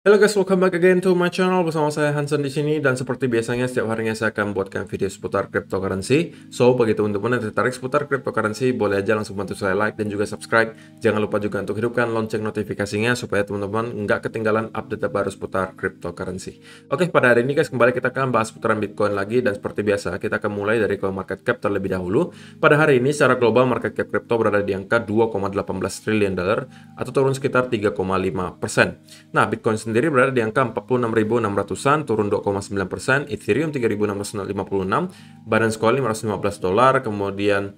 Halo guys, welcome back again to my channel. Bersama saya Hansen di sini, dan seperti biasanya setiap harinya saya akan buatkan video seputar cryptocurrency. So, bagi teman-teman yang tertarik seputar cryptocurrency, boleh aja langsung bantu saya like dan juga subscribe. Jangan lupa juga untuk hidupkan lonceng notifikasinya supaya teman-teman nggak ketinggalan update terbaru seputar cryptocurrency. Oke, pada hari ini guys, kembali kita akan bahas seputaran Bitcoin lagi, dan seperti biasa kita akan mulai dari CoinMarketCap terlebih dahulu. Pada hari ini secara global market cap crypto berada di angka 2,18 triliun dolar atau turun sekitar 3,5%. Nah, Bitcoin sendiri berada di angka 46.600-an, turun 2,9%, Ethereum 3.656, Binance Coin $515, kemudian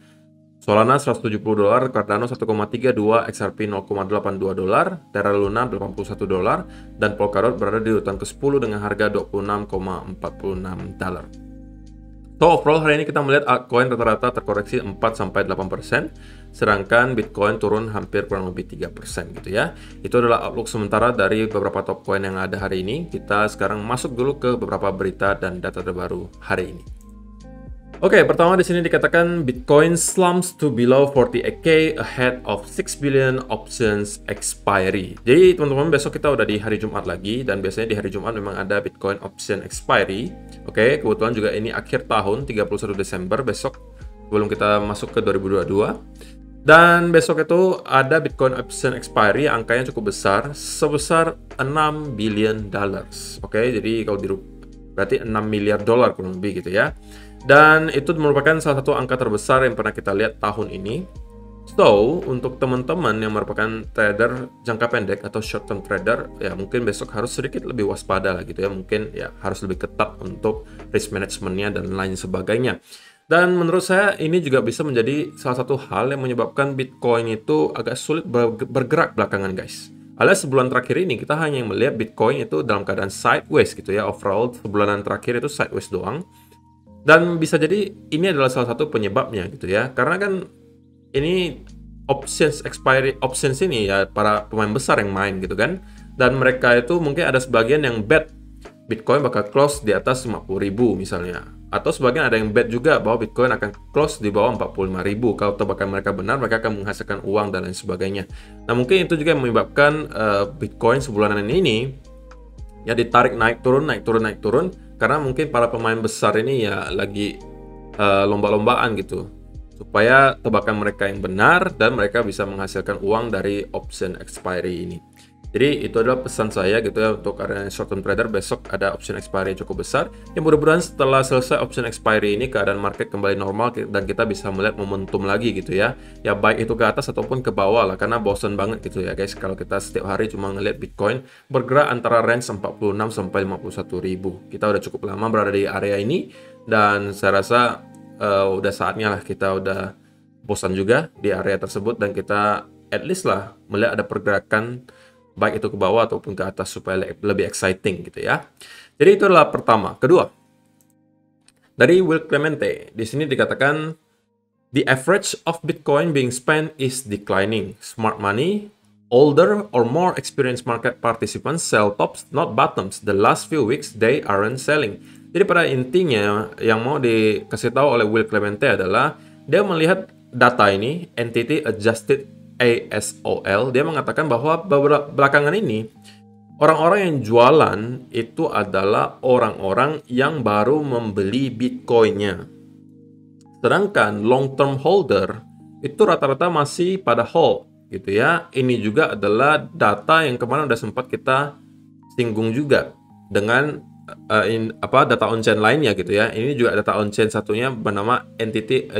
Solana $170, Cardano 1,32, XRP $0,82, Terra Luna $81, dan Polkadot berada di urutan ke-10 dengan harga $26,46. So, overall hari ini kita melihat altcoin rata-rata terkoreksi 4-8%, sedangkan Bitcoin turun hampir kurang lebih 3% gitu ya. Itu adalah outlook sementara dari beberapa top coin yang ada hari ini. Kita sekarang masuk dulu ke beberapa berita dan data terbaru hari ini. Oke, pertama di sini dikatakan Bitcoin slumps to below 48K ahead of 6 billion options expiry. Jadi teman-teman, besok kita udah di hari Jumat lagi, dan biasanya di hari Jumat memang ada Bitcoin option expiry. Oke, kebetulan juga ini akhir tahun 31 Desember besok, sebelum kita masuk ke 2022. Dan besok itu ada Bitcoin option expiry, angkanya cukup besar, sebesar 6 billion dollars. Oke, jadi kalau berarti 6 miliar dolar kurang lebih gitu ya. Dan itu merupakan salah satu angka terbesar yang pernah kita lihat tahun ini. So, untuk teman-teman yang merupakan trader jangka pendek atau short term trader, ya mungkin besok harus sedikit lebih waspada lah gitu ya. Mungkin ya harus lebih ketat untuk risk managementnya dan lain sebagainya. Dan menurut saya ini juga bisa menjadi salah satu hal yang menyebabkan Bitcoin itu agak sulit bergerak belakangan guys. Alias sebulan terakhir ini kita hanya melihat Bitcoin itu dalam keadaan sideways gitu ya. Overall sebulanan terakhir itu sideways doang. Dan bisa jadi ini adalah salah satu penyebabnya gitu ya. Karena kan ini expiry options ini ya para pemain besar yang main gitu kan. Dan mereka itu mungkin ada sebagian yang bet Bitcoin bakal close di atas 50.000 misalnya. Atau sebagian ada yang bet juga bahwa Bitcoin akan close di bawah 45.000. Kalau tebakan mereka benar, mereka akan menghasilkan uang dan lain sebagainya. Nah, mungkin itu juga yang menyebabkan Bitcoin sebulanan ini ya ditarik naik turun, naik turun, naik turun. Karena mungkin para pemain besar ini ya lagi lomba-lombaan gitu, supaya tebakan mereka yang benar dan mereka bisa menghasilkan uang dari option expiry ini. Jadi itu adalah pesan saya gitu ya untuk area short term trader. Besok ada option expiry yang cukup besar. Yang mudah-mudahan setelah selesai option expiry ini keadaan market kembali normal dan kita bisa melihat momentum lagi gitu ya. Ya baik itu ke atas ataupun ke bawah lah, karena bosan banget gitu ya guys kalau kita setiap hari cuma ngelihat Bitcoin bergerak antara range 46 sampai 51.000. Kita udah cukup lama berada di area ini, dan saya rasa udah saatnya lah kita udah bosan juga di area tersebut, dan kita at least lah melihat ada pergerakan baik itu ke bawah ataupun ke atas supaya lebih exciting gitu ya. Jadi itu adalah pertama. Kedua, dari Will Clemente di sini dikatakan the average of Bitcoin being spent is declining. Smart money, older or more experienced market participants sell tops not bottoms. The last few weeks they aren't selling. Jadi pada intinya yang mau dikasih tahu oleh Will Clemente adalah dia melihat data ini entity adjusted ASOL. Dia mengatakan bahwa belakangan ini orang-orang yang jualan itu adalah orang-orang yang baru membeli Bitcoin-nya. Sedangkan long term holder itu rata-rata masih pada hold gitu ya. Ini juga adalah data yang kemarin udah sempat kita singgung juga dengan data on-chain lainnya gitu ya. Ini juga data on-chain satunya bernama entity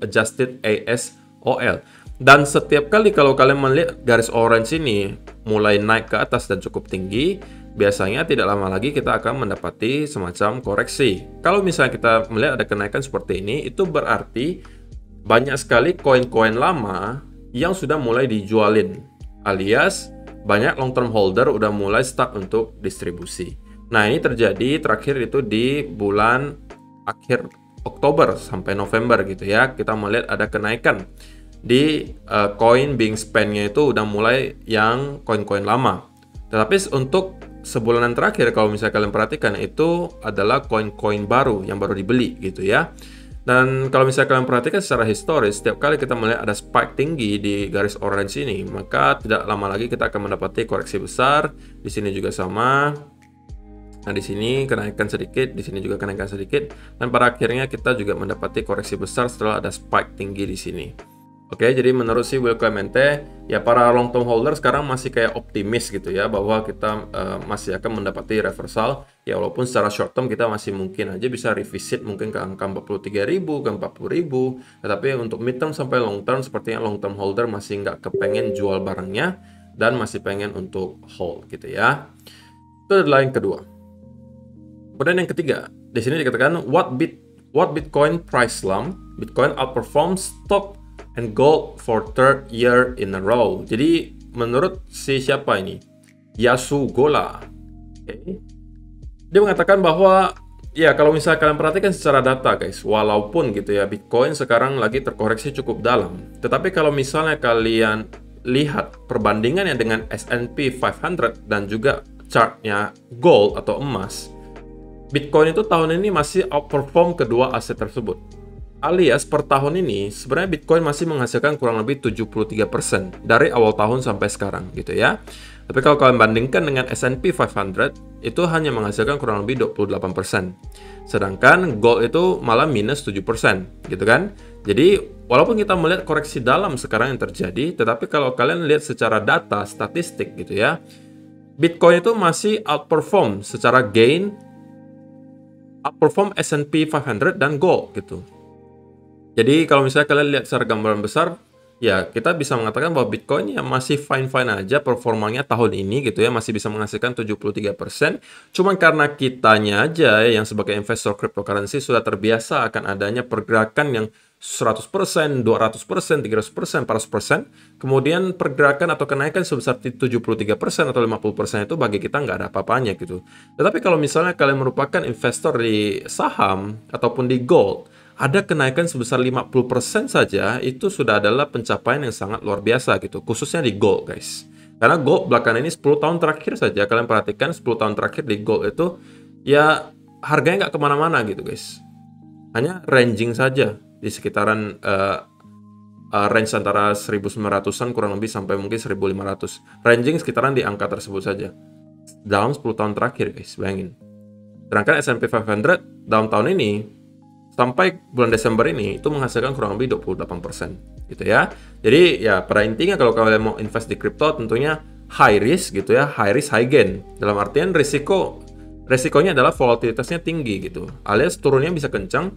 adjusted ASOL. Dan setiap kali kalau kalian melihat garis orange ini mulai naik ke atas dan cukup tinggi, biasanya tidak lama lagi kita akan mendapati semacam koreksi. Kalau misalnya kita melihat ada kenaikan seperti ini, itu berarti banyak sekali koin-koin lama yang sudah mulai dijualin, alias banyak long term holder udah mulai stuck untuk distribusi. Nah, ini terjadi terakhir itu di bulan akhir Oktober sampai November gitu ya. Kita melihat ada kenaikan di coin being spent-nya itu udah mulai yang koin-koin lama. Tetapi untuk sebulanan terakhir kalau misalnya kalian perhatikan itu adalah koin-koin baru yang baru dibeli gitu ya. Dan kalau misalnya kalian perhatikan secara historis, setiap kali kita melihat ada spike tinggi di garis orange ini, maka tidak lama lagi kita akan mendapati koreksi besar. Di sini juga sama. Nah, di sini kenaikan sedikit, di sini juga kenaikan sedikit, dan pada akhirnya kita juga mendapati koreksi besar setelah ada spike tinggi di sini. Oke, jadi menurut si Will Clemente, ya para long term holder sekarang masih kayak optimis gitu ya, bahwa kita masih akan mendapati reversal. Ya walaupun secara short term kita masih mungkin aja bisa revisit mungkin ke angka 43.000, ke 40.000. Tetapi untuk mid term sampai long term, sepertinya long term holder masih nggak kepengen jual barangnya, dan masih pengen untuk hold gitu ya. Itu adalah yang kedua. Kemudian yang ketiga, di sini dikatakan what Bitcoin price slump, Bitcoin outperforms stock and gold for third year in a row. Jadi menurut si siapa ini? Yasugola. Okay. Dia mengatakan bahwa ya kalau misalnya kalian perhatikan secara data guys, walaupun gitu ya Bitcoin sekarang lagi terkoreksi cukup dalam, tetapi kalau misalnya kalian lihat perbandingannya dengan S&P 500 dan juga chartnya gold atau emas, Bitcoin itu tahun ini masih outperform kedua aset tersebut. Alias per tahun ini sebenarnya Bitcoin masih menghasilkan kurang lebih 73% dari awal tahun sampai sekarang gitu ya. Tapi kalau kalian bandingkan dengan S&P 500 itu hanya menghasilkan kurang lebih 28%. Sedangkan gold itu malah minus 7% gitu kan. Jadi walaupun kita melihat koreksi dalam sekarang yang terjadi, tetapi kalau kalian lihat secara data statistik gitu ya, Bitcoin itu masih outperform secara gain, outperform S&P 500 dan gold gitu. Jadi kalau misalnya kalian lihat secara gambaran besar, ya kita bisa mengatakan bahwa Bitcoin ya masih fine-fine aja performanya tahun ini gitu ya, masih bisa menghasilkan 73%. Cuman karena kitanya aja yang sebagai investor cryptocurrency sudah terbiasa akan adanya pergerakan yang 100%, 200%, 300%, 400%, kemudian pergerakan atau kenaikan sebesar 73% atau 50% itu bagi kita nggak ada apa-apanya gitu. Tetapi kalau misalnya kalian merupakan investor di saham ataupun di gold, ada kenaikan sebesar 50% saja, itu sudah adalah pencapaian yang sangat luar biasa gitu, khususnya di gold guys. Karena gold belakangan ini 10 tahun terakhir saja, kalian perhatikan 10 tahun terakhir di gold itu, ya harganya nggak kemana-mana gitu guys. Hanya ranging saja, di sekitaran range antara 1900-an kurang lebih sampai mungkin 1500. Ranging sekitaran di angka tersebut saja. Dalam 10 tahun terakhir guys, bayangin. Sedangkan S&P 500 dalam tahun ini, sampai bulan Desember ini itu menghasilkan kurang lebih 28% gitu ya. Jadi ya pada intinya kalau kalian mau invest di kripto tentunya high risk gitu ya, high risk high gain. Dalam artian resikonya adalah volatilitasnya tinggi gitu. Alias turunnya bisa kencang,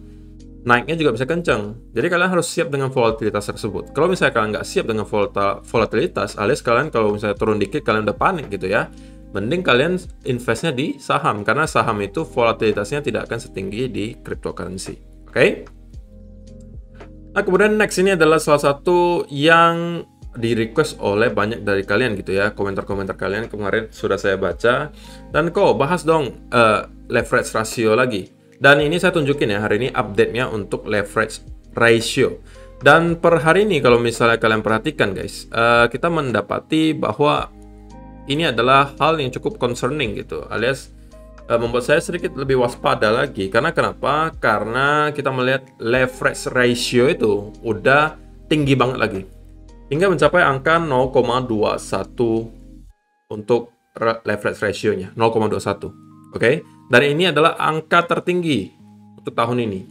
naiknya juga bisa kencang. Jadi kalian harus siap dengan volatilitas tersebut. Kalau misalnya kalian nggak siap dengan volatilitas, alias kalian kalau misalnya turun dikit kalian udah panik gitu ya, mending kalian investnya di saham, karena saham itu volatilitasnya tidak akan setinggi di cryptocurrency. Oke. Nah, kemudian next ini adalah salah satu yang di request oleh banyak dari kalian gitu ya. Komentar-komentar kalian kemarin sudah saya baca. Dan kok bahas dong leverage ratio lagi. Dan ini saya tunjukin ya hari ini update-nya untuk leverage ratio. Dan per hari ini kalau misalnya kalian perhatikan guys, kita mendapati bahwa ini adalah hal yang cukup concerning gitu, alias membuat saya sedikit lebih waspada lagi. Karena kenapa? Karena kita melihat leverage ratio itu udah tinggi banget lagi, hingga mencapai angka 0,21 untuk leverage ratio-nya, 0,21. Oke? Dan ini adalah angka tertinggi untuk tahun ini.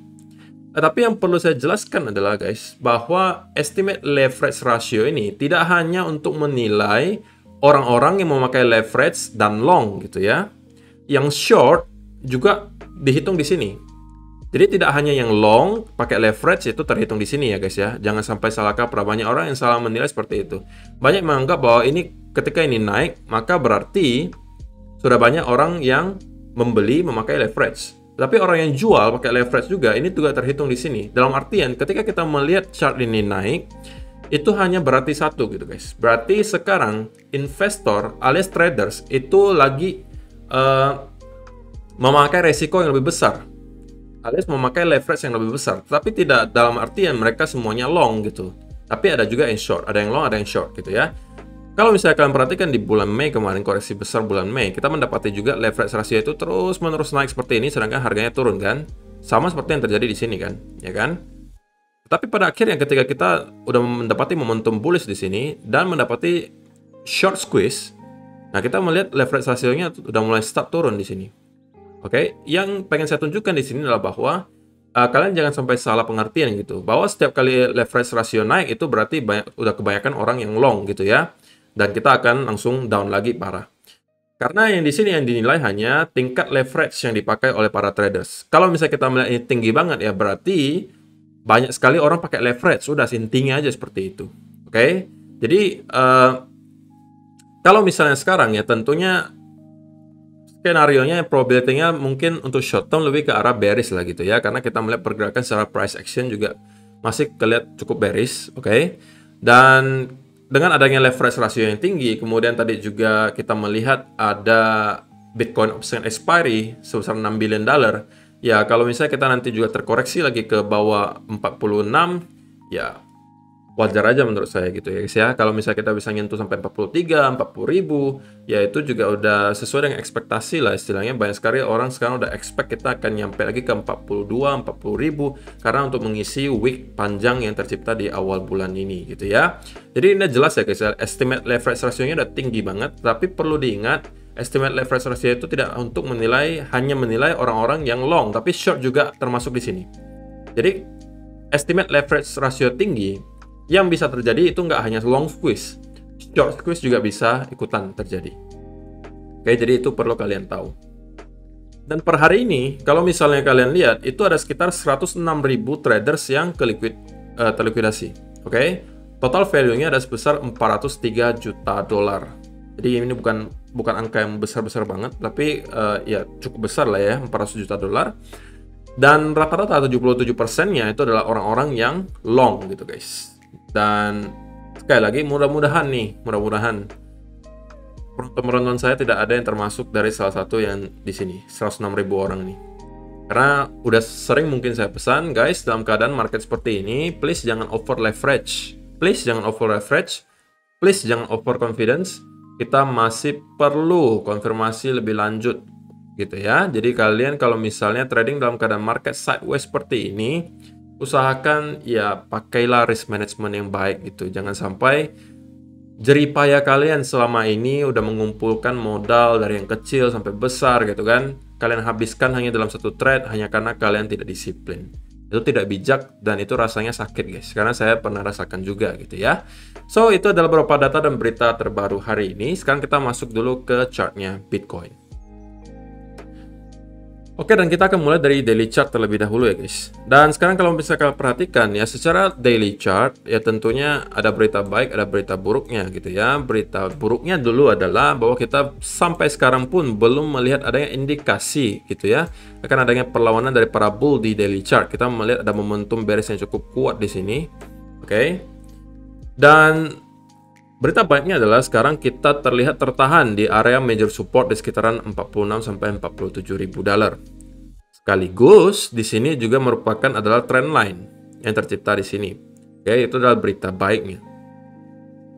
Tapi yang perlu saya jelaskan adalah guys, bahwa estimate leverage ratio ini tidak hanya untuk menilai orang-orang yang memakai leverage dan long gitu ya. Yang short juga dihitung di sini. Jadi tidak hanya yang long pakai leverage itu terhitung di sini ya guys ya. Jangan sampai salah kaprah, banyak orang yang salah menilai seperti itu. Banyak menganggap bahwa ini ketika ini naik maka berarti sudah banyak orang yang membeli memakai leverage. Tapi orang yang jual pakai leverage juga ini juga terhitung di sini. Dalam artian ketika kita melihat chart ini naik, itu hanya berarti satu gitu guys. Berarti sekarang investor alias traders itu lagi memakai resiko yang lebih besar, alias memakai leverage yang lebih besar. Tapi tidak dalam artian mereka semuanya long gitu. Tapi ada juga yang short, ada yang long, ada yang short gitu ya. Kalau misalnya kalian perhatikan di bulan Mei kemarin, koreksi besar bulan Mei, kita mendapati juga leverage ratio itu terus-menerus naik seperti ini, sedangkan harganya turun kan. Sama seperti yang terjadi di sini kan, ya kan? Tapi pada akhirnya ketika kita udah mendapati momentum bullish di sini dan mendapati short squeeze, nah kita melihat leverage rasionya udah mulai start turun di sini. Oke, yang pengen saya tunjukkan di sini adalah bahwa kalian jangan sampai salah pengertian gitu. Bahwa setiap kali leverage rasio naik itu berarti udah kebanyakan orang yang long gitu ya. Dan kita akan langsung down lagi parah. Karena yang di sini yang dinilai hanya tingkat leverage yang dipakai oleh para traders. Kalau misalnya kita melihat ini tinggi banget ya, berarti banyak sekali orang pakai leverage. Sudah intinya aja seperti itu. Oke, jadi kalau misalnya sekarang ya tentunya skenario-nya, probability-nya mungkin untuk short term lebih ke arah bearish lah gitu ya. Karena kita melihat pergerakan secara price action juga masih kelihatan cukup bearish, oke. Dan dengan adanya leverage rasio yang tinggi, kemudian tadi juga kita melihat ada Bitcoin option expiry sebesar $6 billion. Ya, kalau misalnya kita nanti juga terkoreksi lagi ke bawah 46, ya wajar aja menurut saya gitu ya guys ya. Kalau misalnya kita bisa nyentuh sampai 43, 40 ribu, ya itu juga udah sesuai dengan ekspektasi lah istilahnya. Banyak sekali orang sekarang udah expect kita akan nyampe lagi ke 42, 40 ribu karena untuk mengisi week panjang yang tercipta di awal bulan ini gitu ya. Jadi ini jelas ya guys ya, estimate leverage ratio-nya udah tinggi banget, tapi perlu diingat estimate leverage ratio itu tidak untuk hanya menilai orang-orang yang long, tapi short juga termasuk di sini. Jadi estimate leverage ratio tinggi yang bisa terjadi itu nggak hanya long squeeze, short squeeze juga bisa ikutan terjadi. Oke, jadi itu perlu kalian tahu. Dan per hari ini, kalau misalnya kalian lihat, itu ada sekitar 106.000 traders yang terlikuidasi. Oke, total value-nya ada sebesar 403 juta dolar. Jadi ini bukan angka yang besar-besar banget, tapi ya cukup besar lah ya, 400 juta dolar. Dan rata-rata 77%-nya itu adalah orang-orang yang long gitu guys. Dan sekali lagi mudah-mudahan penonton saya tidak ada yang termasuk dari salah satu yang di sini 106.000 orang nih. Karena udah sering mungkin saya pesan guys, dalam keadaan market seperti ini, please jangan over leverage. Please jangan over leverage. Please jangan over confidence. Kita masih perlu konfirmasi lebih lanjut gitu ya. Jadi kalian kalau misalnya trading dalam keadaan market sideways seperti ini, usahakan ya pakailah risk management yang baik gitu. Jangan sampai jeripaya kalian selama ini udah mengumpulkan modal dari yang kecil sampai besar gitu kan, kalian habiskan hanya dalam satu trade hanya karena kalian tidak disiplin. Itu tidak bijak dan itu rasanya sakit guys, karena saya pernah rasakan juga gitu ya. So itu adalah beberapa data dan berita terbaru hari ini. Sekarang kita masuk dulu ke chartnya Bitcoin. Oke, dan kita akan mulai dari daily chart terlebih dahulu ya guys. Dan sekarang kalau bisa kalian perhatikan ya, secara daily chart ya tentunya ada berita baik, ada berita buruknya gitu ya. Berita buruknya dulu adalah bahwa kita sampai sekarang pun belum melihat adanya indikasi gitu ya akan adanya perlawanan dari para bull di daily chart. Kita melihat ada momentum bearish yang cukup kuat di sini. Oke. Dan berita baiknya adalah sekarang kita terlihat tertahan di area major support di sekitaran 46 sampai 47 ribu dolar. Sekaligus di sini juga merupakan adalah trend line yang tercipta di sini. Oke, itu adalah berita baiknya.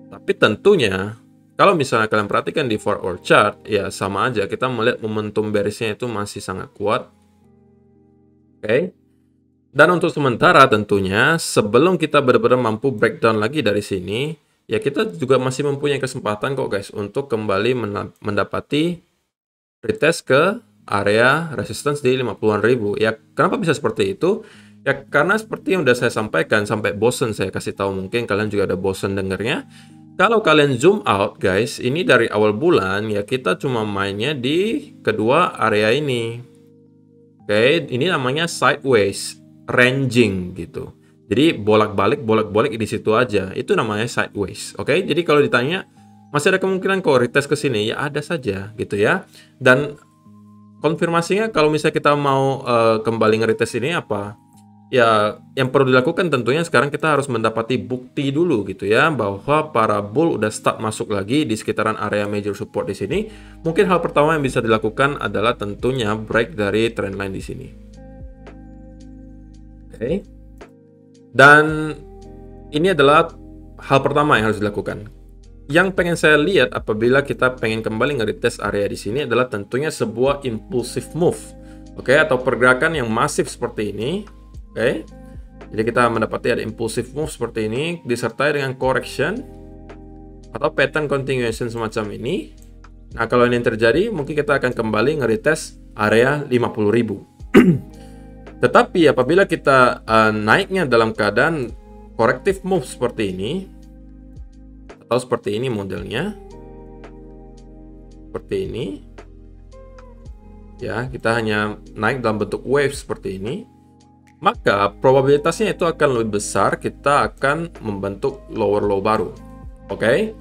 Tapi tentunya kalau misalnya kalian perhatikan di 4-hour chart, ya sama aja kita melihat momentum bearishnya itu masih sangat kuat. Oke. Dan untuk sementara tentunya sebelum kita benar-benar mampu breakdown lagi dari sini, ya kita juga masih mempunyai kesempatan kok guys untuk kembali mendapati retest ke area resistance di 50-an ribu. Ya kenapa bisa seperti itu? Ya karena seperti yang udah saya sampaikan, sampai bosen saya kasih tahu, mungkin kalian juga ada bosen dengernya. Kalau kalian zoom out guys, ini dari awal bulan ya kita cuma mainnya di kedua area ini. Oke, ini namanya sideways ranging gitu. Jadi bolak-balik di situ aja. Itu namanya sideways. Oke, jadi kalau ditanya masih ada kemungkinan kok retest ke sini, ya ada saja gitu ya. Dan konfirmasinya kalau misalnya kita mau kembali nge-retest ini apa? Ya yang perlu dilakukan tentunya sekarang kita harus mendapati bukti dulu gitu ya bahwa para bull udah start masuk lagi di sekitaran area major support di sini. Mungkin hal pertama yang bisa dilakukan adalah tentunya break dari trendline di sini. Oke. Dan ini adalah hal pertama yang harus dilakukan. Yang pengen saya lihat apabila kita pengen kembali nge-retest area di sini adalah tentunya sebuah impulsive move. Oke, atau pergerakan yang masif seperti ini. Oke. Jadi kita mendapati ada impulsive move seperti ini disertai dengan correction atau pattern continuation semacam ini. Nah, kalau ini terjadi, mungkin kita akan kembali nge-retest area 50.000. Tetapi apabila kita naiknya dalam keadaan corrective move seperti ini, atau seperti ini modelnya, seperti ini, ya, kita hanya naik dalam bentuk wave seperti ini, maka probabilitasnya itu akan lebih besar kita akan membentuk lower low baru. Oke?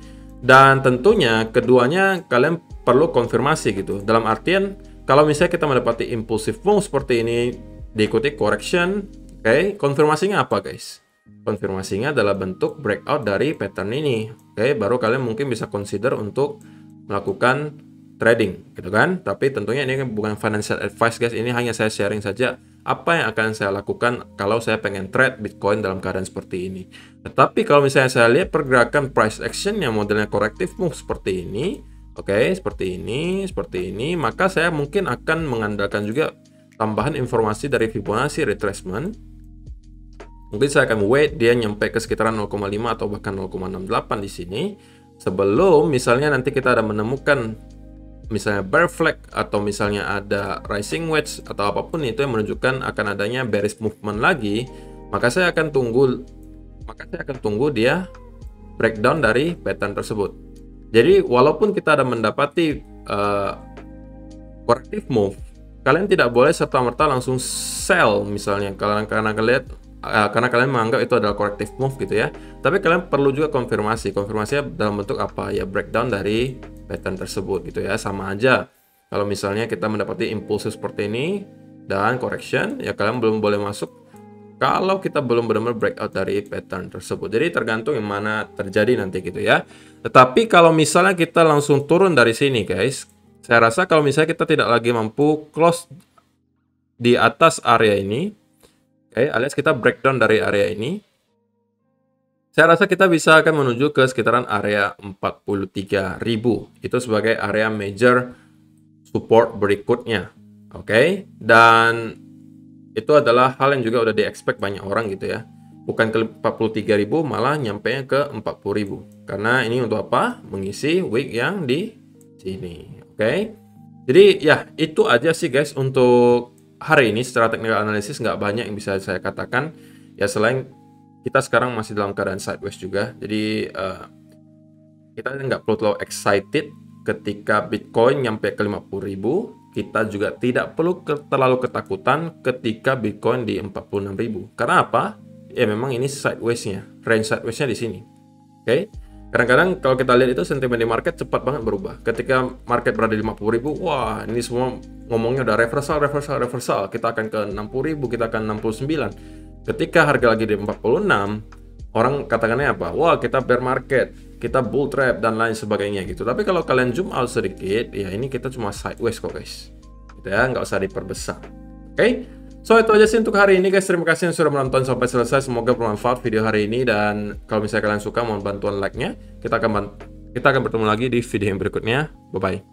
Dan tentunya keduanya kalian perlu konfirmasi gitu. Dalam artian kalau misalnya kita mendapati impulsive move seperti ini diikuti correction, oke, konfirmasinya apa guys? Konfirmasinya adalah bentuk breakout dari pattern ini. Oke, baru kalian mungkin bisa consider untuk melakukan trading gitu kan. Tapi tentunya ini bukan financial advice guys, ini hanya saya sharing saja apa yang akan saya lakukan kalau saya pengen trade Bitcoin dalam keadaan seperti ini. Tetapi kalau misalnya saya lihat pergerakan price action yang modelnya corrective move seperti ini, oke, seperti ini, maka saya mungkin akan mengandalkan juga tambahan informasi dari Fibonacci retracement. Mungkin saya akan wait dia nyampe ke sekitaran 0,5 atau bahkan 0,68 di sini sebelum misalnya nanti kita ada menemukan misalnya bear flag atau misalnya ada rising wedge atau apapun itu yang menunjukkan akan adanya bearish movement lagi, maka saya akan tunggu dia breakdown dari pattern tersebut. Jadi walaupun kita ada mendapati corrective move, kalian tidak boleh serta-merta langsung sell misalnya karena kalian menganggap itu adalah corrective move gitu ya. Tapi kalian perlu juga konfirmasinya dalam bentuk apa ya, breakdown dari pattern tersebut gitu ya. Sama aja kalau misalnya kita mendapati impulse seperti ini dan correction, ya kalian belum boleh masuk kalau kita belum benar-benar breakout dari pattern tersebut. Jadi tergantung yang mana terjadi nanti gitu ya. Tetapi kalau misalnya kita langsung turun dari sini guys, saya rasa kalau misalnya kita tidak lagi mampu close di atas area ini, oke, alias kita breakdown dari area ini, saya rasa kita bisa akan menuju ke sekitaran area 43.000. Itu sebagai area major support berikutnya. Oke, dan itu adalah hal yang juga udah di-expect banyak orang gitu ya. Bukan ke 43.000, malah nyampe ke 40.000. Karena ini untuk apa? Mengisi wick yang di sini. Oke. Jadi ya, itu aja sih guys untuk hari ini. Secara technical analysis nggak banyak yang bisa saya katakan. Ya selain kita sekarang masih dalam keadaan sideways juga. Jadi kita nggak perlu terlalu excited ketika Bitcoin nyampe ke 50.000. Kita juga tidak perlu terlalu ketakutan ketika Bitcoin di 46.000. Karena apa? Ya memang ini sideways-nya, range sideways-nya di sini. Oke. Kadang-kadang kalau kita lihat itu sentimen di market cepat banget berubah. Ketika market berada di 50.000, wah ini semua ngomongnya udah reversal. Kita akan ke 60.000, kita akan 69. Ketika harga lagi di 46, orang katakannya apa? Wah kita bear market, kita bull trap dan lain sebagainya gitu. Tapi kalau kalian zoom out sedikit, ya ini kita cuma sideways kok guys. Gitu ya, nggak usah diperbesar. Oke? So itu aja sih untuk hari ini guys. Terima kasih yang sudah menonton sampai selesai. Semoga bermanfaat video hari ini, dan kalau misalnya kalian suka mohon bantuan like-nya. Kita akan bertemu lagi di video yang berikutnya. Bye bye.